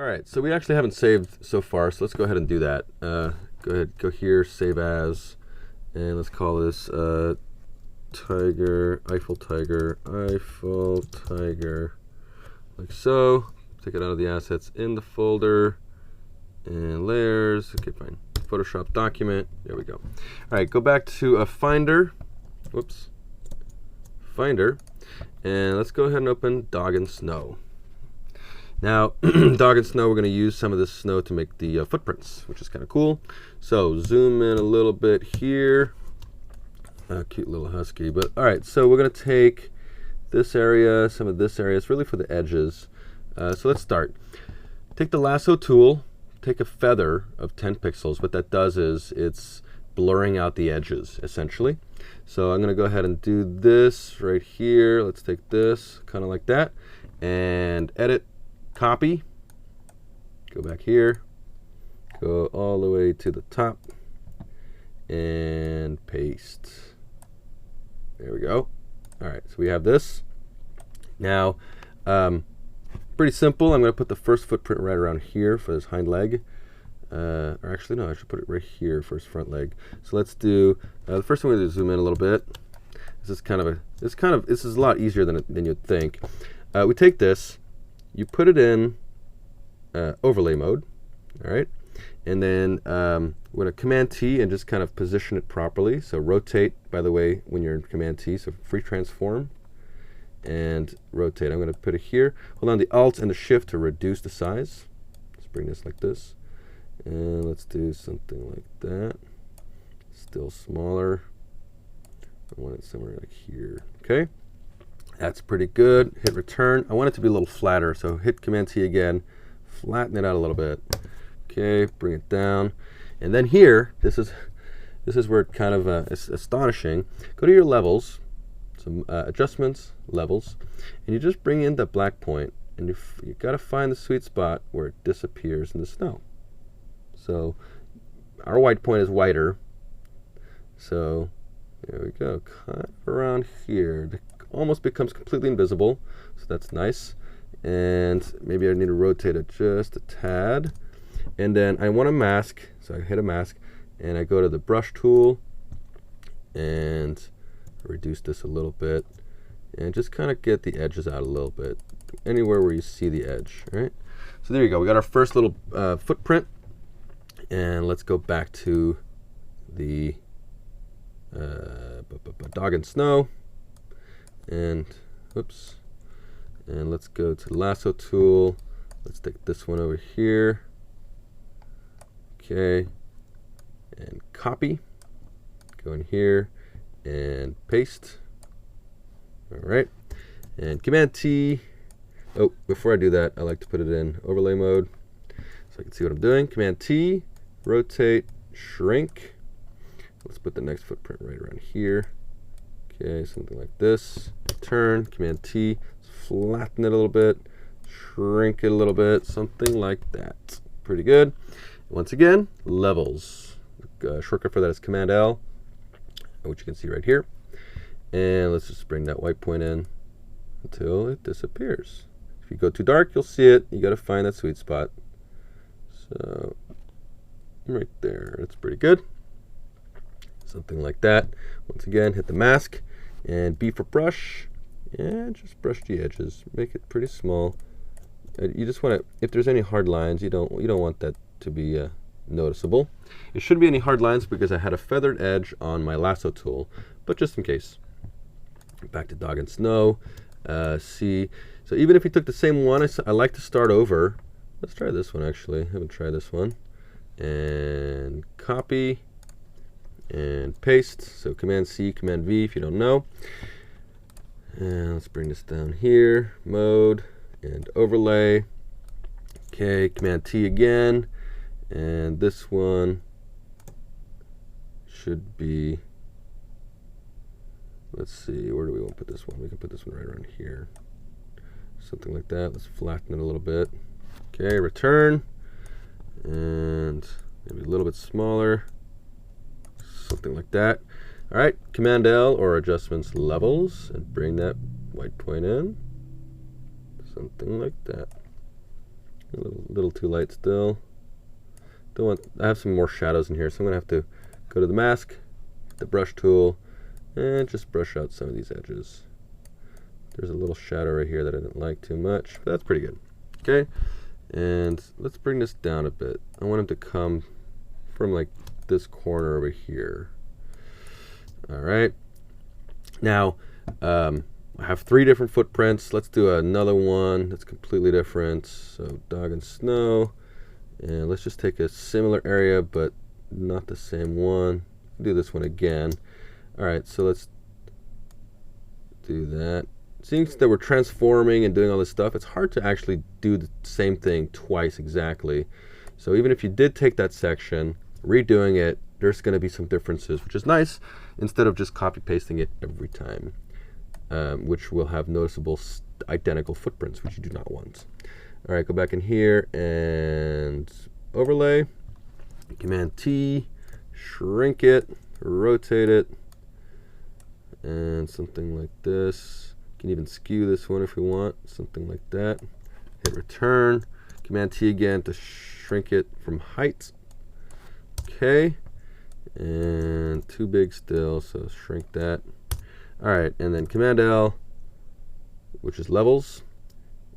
All right, so we actually haven't saved so far, so let's go ahead and do that. Go ahead, go here, save as, and let's call this Tiger, Eiffel Tiger, like so. Take it out of the assets in the folder, and layers, okay, fine. Photoshop document, there we go. All right, go back to Finder, whoops, Finder, and let's go ahead and open Dog and Snow. Now, Dog and Snow, we're going to use some of this snow to make the footprints, which is kind of cool. So zoom in a little bit here. Cute little husky. But all right, so we're going to take this area, some of this area. It's really for the edges. So let's start. Take the lasso tool. Take a feather of 10 pixels. What that does is it's blurring out the edges, essentially. So I'm going to go ahead and do this right here. Let's take this, kind of like that, and edit. Copy, go back here, go all the way to the top, and paste. There we go. All right, so we have this. Now, pretty simple. I'm going to put the first footprint right around here for this hind leg. Or actually, no, I should put it right here for his front leg. So let's do, the first thing we're going to zoom in a little bit. This is a lot easier than you'd think. We take this. You put it in overlay mode, all right? And then we're going to Command T and just kind of position it properly. So rotate, by the way, when you're in Command T, so free transform and rotate. I'm going to put it here. Hold on the Alt and the Shift to reduce the size. Let's bring this like this. And let's do something like that. Still smaller. I want it somewhere like here, okay? That's pretty good. Hit return. I want it to be a little flatter, so hit Command T again. Flatten it out a little bit. Okay, bring it down. And then here, this is where it kind of is astonishing. Go to your levels, some adjustments, levels, and you just bring in the black point, and you got to find the sweet spot where it disappears in the snow. So our white point is whiter. So there we go, kind of around here. Almost becomes completely invisible, so that's nice. And maybe I need to rotate it just a tad. And then I want to mask, so I hit a mask, and I go to the brush tool and reduce this a little bit, and just kind of get the edges out a little bit, anywhere where you see the edge, right? So there you go. We got our first little footprint, and let's go back to the Dog and Snow. And oops, and let's go to the lasso tool. Let's take this one over here. Okay, and copy. Go in here and paste. All right, and Command T. Oh, before I do that, I like to put it in overlay mode so I can see what I'm doing. Command T, rotate, shrink. Let's put the next footprint right around here. Okay, something like this. Turn, Command T, flatten it a little bit, shrink it a little bit, something like that. Pretty good. Once again, levels. Shortcut for that is Command L, which you can see right here. And let's just bring that white point in until it disappears. If you go too dark, you'll see it. You got to find that sweet spot. So right there, that's pretty good. Something like that. Once again, hit the mask and B for brush, and just brush the edges. Make it pretty small. You just want to, if there's any hard lines, you don't want that to be noticeable. It shouldn't be any hard lines because I had a feathered edge on my lasso tool, but just in case. Back to Dog and Snow. See, so even if we took the same one, I like to start over. Let's try this one actually. I haven't tried this one. And copy and paste. So Command C, Command V if you don't know. And let's bring this down here. Mode and overlay. Okay, Command T again. And this one should be, let's see, where do we want to put this one? We can put this one right around here. Something like that. Let's flatten it a little bit. Okay, return. And maybe a little bit smaller. Something like that. All right, Command L or adjustments levels and bring that white point in. Something like that. A little a little too light still. Don't want. I have some more shadows in here, so I'm gonna have to go to the mask, the brush tool, and just brush out some of these edges. There's a little shadow right here that I didn't like too much, but that's pretty good. Okay, and let's bring this down a bit. I want him to come from like this corner over here. All right. Now, I have 3 different footprints. Let's do another one that's completely different. So dog and snow, and let's just take a similar area, but not the same one. Do this one again. All right, so let's do that. Seeing that we're transforming and doing all this stuff, it's hard to actually do the same thing twice exactly. So even if you did take that section, redoing it, there's going to be some differences, which is nice, instead of just copy pasting it every time, which will have noticeable identical footprints, which you do not want. All right, go back in here and overlay, Command T, shrink it, rotate it, and something like this. You can even skew this one if you want, something like that. Hit return, Command T again to shrink it from height. Okay, and too big still, so shrink that. All right, and then Command L, which is levels,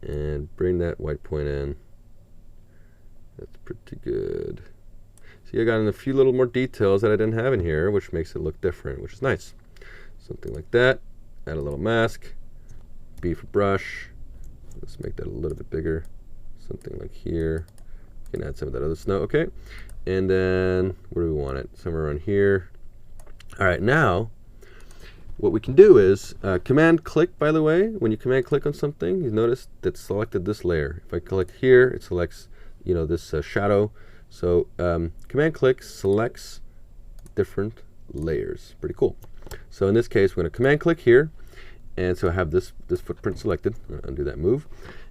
and bring that white point in. That's pretty good. See, I got in a few little more details that I didn't have in here, which makes it look different, which is nice. Something like that. Add a little mask. B for brush. Let's make that a little bit bigger. Something like here. You can add some of that other snow. Okay. And then where do we want it? Somewhere around here. All right. Now, what we can do is command click, by the way. When you command click on something, you notice that selected this layer. If I click here, it selects, you know, this shadow. So command click selects different layers. Pretty cool. So in this case, we're going to command click here. And so I have this footprint selected. I'm going to undo that move.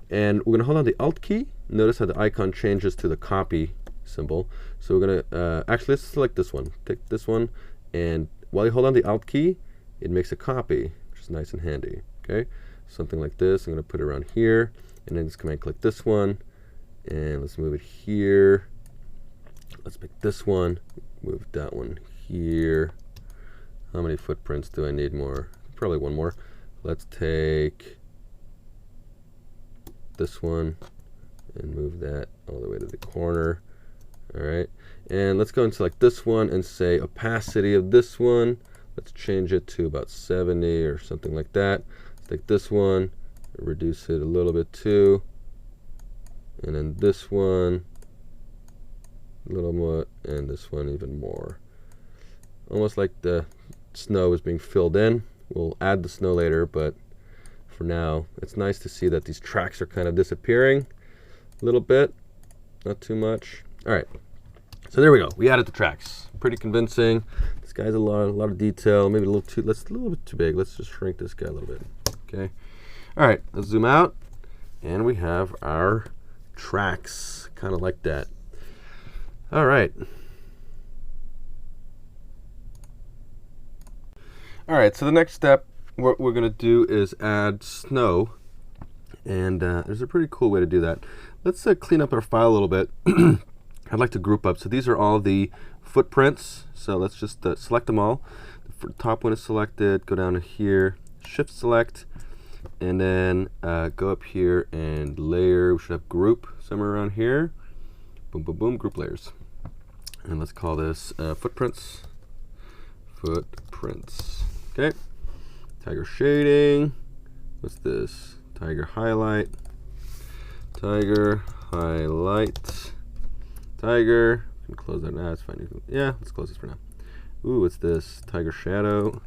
And we're going to hold on the Alt key. Notice how the icon changes to the copy symbol. So we're going to, actually, let's select this one. Take this one. And while you hold on the Alt key, it makes a copy, which is nice and handy. Okay, something like this. I'm going to put it around here. And then just command click this one. And let's move it here. Let's pick this one. Move that one here. How many footprints do I need more? Probably one more. Let's take this one and move that all the way to the corner. All right, and let's go and select this one and say opacity of this one. Let's change it to about 70 or something like that. Let's take this one, reduce it a little bit too, and then this one a little more, and this one even more. Almost like the snow is being filled in. We'll add the snow later, but for now, it's nice to see that these tracks are kind of disappearing a little bit, not too much. All right, so there we go. We added the tracks. Pretty convincing. This guy's a lot of detail. Maybe a little bit too big. Let's just shrink this guy a little bit. Okay. All right, let's zoom out, and we have our tracks, kind of like that. All right. All right, so the next step, what we're going to do is add snow, and there's a pretty cool way to do that. Let's clean up our file a little bit. I'd like to group up. So these are all the footprints, so let's just select them all. The top one is selected, go down to here, shift select, and then go up here and layer. We should have group somewhere around here. Boom, boom, boom, group layers. And let's call this footprints. Footprints. Okay. Tiger shading. What's this? Tiger highlight. Tiger highlight. Tiger. You can close that now. It's fine. Yeah, let's close this for now. Ooh, what's this? Tiger shadow.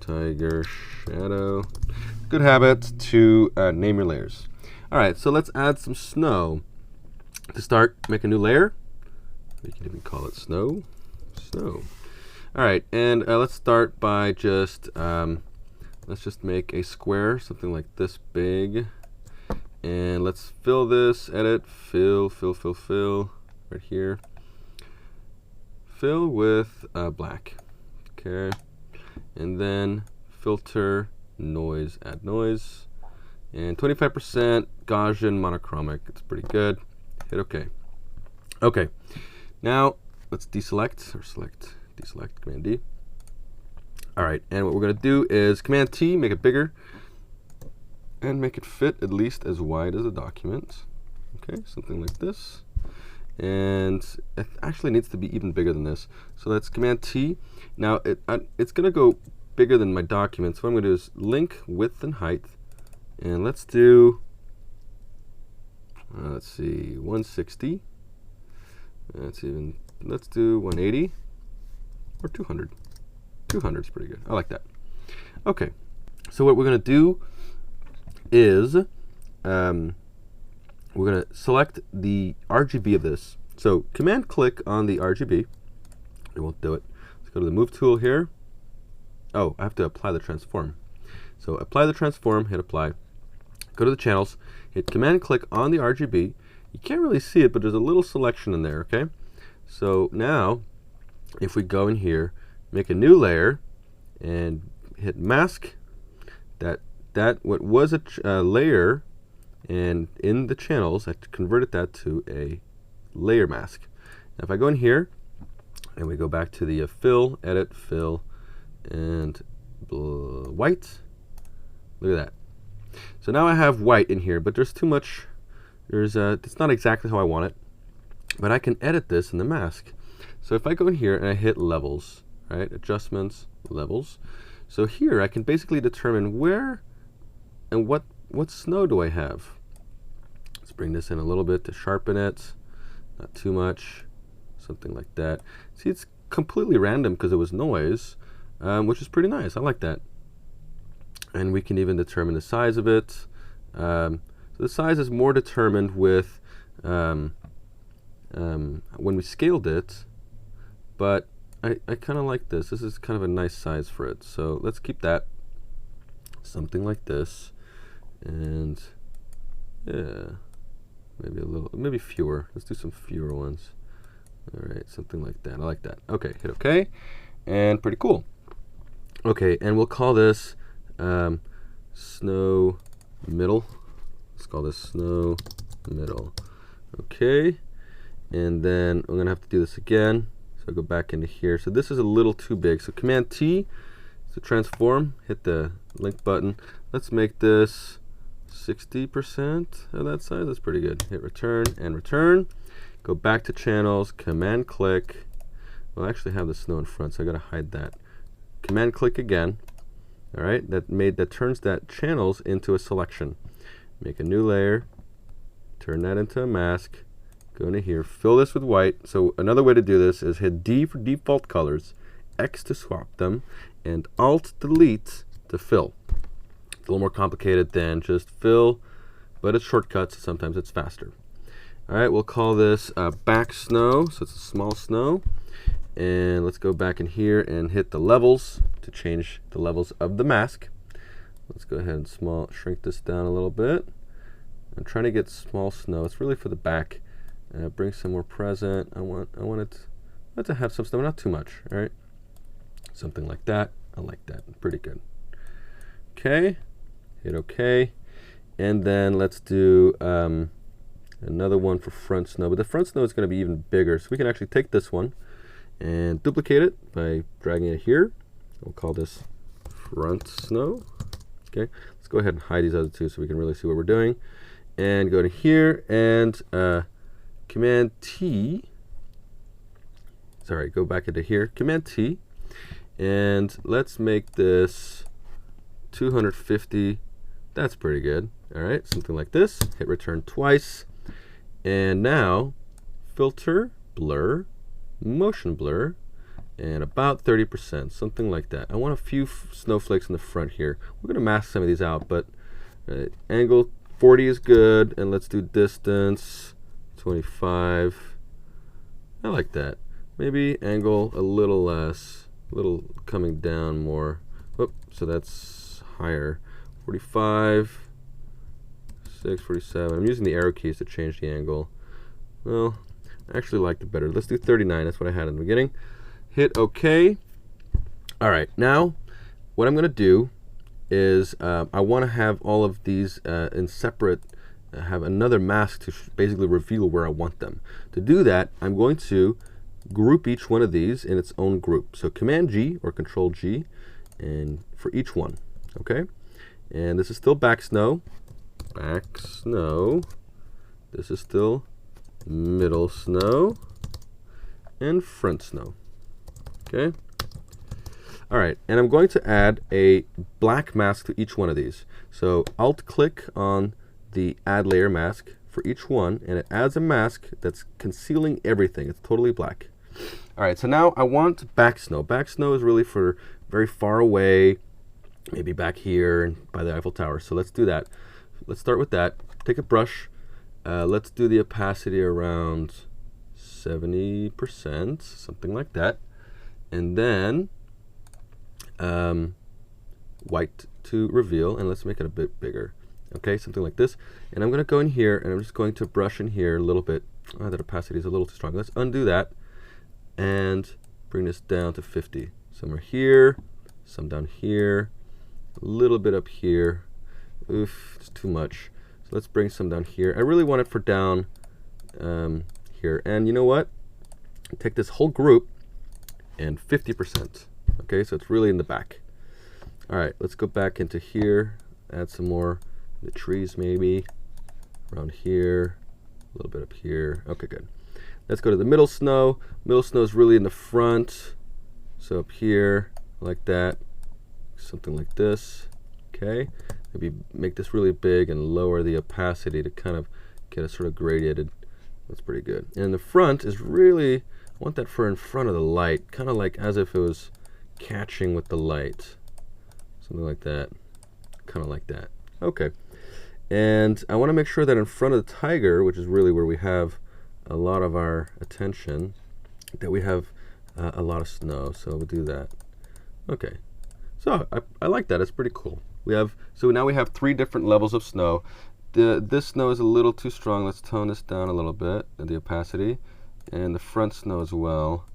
Tiger shadow. Good habit to name your layers. All right, so let's add some snow. To start, make a new layer. We can even call it snow. Snow. All right, and let's start by just let's just make a square, something like this big, and let's fill this. Edit, fill, right here. Fill with black. Okay, and then filter, noise, add noise, and 25% Gaussian monochromic. It's pretty good. hit OK. Okay, now let's deselect, or deselect, Command D. All right, and what we're going to do is Command T, make it bigger, and make it fit at least as wide as the document. Okay, something like this. And it actually needs to be even bigger than this. So that's Command T. Now it's going to go bigger than my document. So what I'm going to do is link width and height. And let's do, let's see, 160. Let's do 180 or 200. 200 is pretty good. I like that. Okay, so what we're going to do is we're going to select the RGB of this. So Command click on the RGB. It won't do it. Let's go to the Move tool here. Oh, I have to apply the transform. So apply the transform, hit apply. Go to the channels, hit Command click on the RGB. You can't really see it, but there's a little selection in there, okay? So now, if we go in here, make a new layer, and hit mask, that what was a layer, and in the channels, I converted that to a layer mask. Now if I go in here, and we go back to the fill, edit, fill, and white, look at that. So now I have white in here, but there's too much. It's not exactly how I want it, but I can edit this in the mask. So if I go in here and I hit levels, right, adjustments, levels. So here I can basically determine where and what snow do I have. Let's bring this in a little bit to sharpen it, not too much, something like that. See, it's completely random because it was noise, which is pretty nice. I like that. And we can even determine the size of it. So the size is more determined with when we scaled it, but I kind of like this. This is kind of a nice size for it. So let's keep that something like this, and yeah, maybe fewer. Let's do some fewer ones. All right, something like that. I like that. Okay, hit OK, and pretty cool. Okay, and we'll call this snow middle. Let's call this snow middle. Okay, and then I'm gonna have to do this again. So I go back into here. So this is a little too big. So Command T to transform. Hit the link button. Let's make this 60% of that size. That's pretty good. Hit return and return. Go back to channels. Command click. Well, I actually have the snow in front, so I gotta hide that. Command click again. All right, that turns that channels into a selection. Make a new layer, turn that into a mask, go into here, fill this with white. So another way to do this is hit D for default colors, X to swap them, and Alt Delete to fill. It's a little more complicated than just fill, but it's shortcuts, so sometimes it's faster. All right, we'll call this back snow, so it's a small snow. And let's go back in here and hit the levels to change the levels of the mask. Let's go ahead and shrink this down a little bit. I'm trying to get small snow. It's really for the back. Bring some more present. I want it to have some snow, not too much. All right, something like that. I like that. Pretty good. Okay, hit OK, and then let's do another one for front snow. But the front snow is going to be even bigger, so we can actually take this one and duplicate it by dragging it here. We'll call this front snow. Okay, let's go ahead and hide these other two so we can really see what we're doing. And go to here and Command T. Sorry, go back into here. Command T. And let's make this 250. That's pretty good. All right, something like this. Hit return twice. And now filter, blur, motion blur, and about 30%, something like that. I want a few snowflakes in the front here. We're going to mask some of these out, but angle 40 is good, and let's do distance 25. I like that. Maybe angle a little less, a little coming down more. Whoop, so that's higher. 45, 6, 47. I'm using the arrow keys to change the angle. Well, I actually liked it better. Let's do 39. That's what I had in the beginning. Hit OK. All right, now what I'm going to do is I want to have all of these in separate have another mask to basically reveal where I want them. To do that, I'm going to group each one of these in its own group. So Command G or Control G, and for each one, okay? And this is still back snow. Back snow. This is still middle snow and front snow. Okay. All right, and I'm going to add a black mask to each one of these. So Alt click on the Add Layer Mask for each one, and it adds a mask that's concealing everything. It's totally black. All right, so now I want back snow. Back snow is really for very far away, maybe back here by the Eiffel Tower. So let's do that. Let's start with that. Take a brush. Let's do the opacity around 70%, something like that. And then white to reveal, and let's make it a bit bigger. Okay, something like this. And I'm going to go in here, and I'm just going to brush in here a little bit. Oh, that opacity is a little too strong. Let's undo that and bring this down to 50. Some are here, some down here, a little bit up here. Oof, it's too much. So let's bring some down here. I really want it for down here. And you know what? Take this whole group and 50%. Okay, so it's really in the back. All right, let's go back into here, add some more, the trees maybe, around here, a little bit up here. Okay, good. Let's go to the middle snow. Middle snow is really in the front. So up here, like that, something like this. Okay, maybe make this really big and lower the opacity to kind of get a sort of gradiated. That's pretty good. And the front is really, I want that for in front of the light, kind of like as if it was catching with the light. Something like that, kind of like that. Okay, and I want to make sure that in front of the tiger, which is really where we have a lot of our attention, that we have a lot of snow. So we'll do that. Okay, so I like that. It's pretty cool. We have, so now we have 3 different levels of snow. This snow is a little too strong. Let's tone this down a little bit, the opacity, and the front snow as well.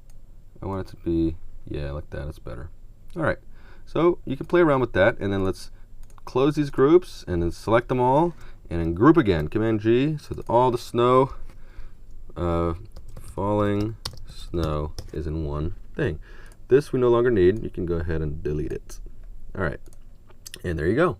I want it to be, yeah, like that. It's better. All right. So you can play around with that, and then let's close these groups and then select them all and then group again. Command G, so that all the snow, falling snow is in one thing. This we no longer need. You can go ahead and delete it. All right, and there you go.